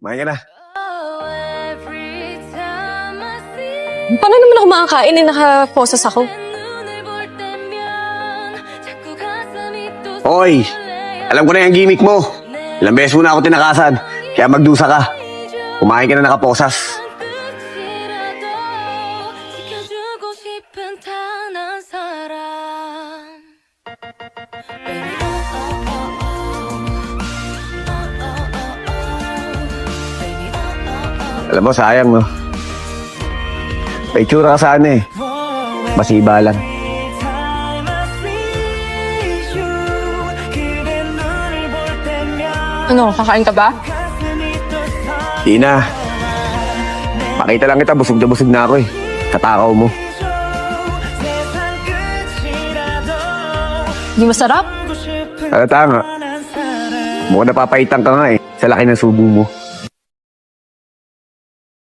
Kumain ka na. Paano naman ako makakain eh, nakaposas ako? Hoy! Alam ko na yung gimmick mo. Ilang beses mo na ako tinakasan. Kaya magdusa ka. Kumain ka na nakaposas. Alam mo, sayang, no? May tsura ka sana eh. Masiba lang. Ano, kakain ka ba? Di na. Pakita lang kita, busog na ako eh. Katakaw mo. Di masarap? Alata nga. Mukhang napapaitan ka nga eh. Sa laki ng subo mo.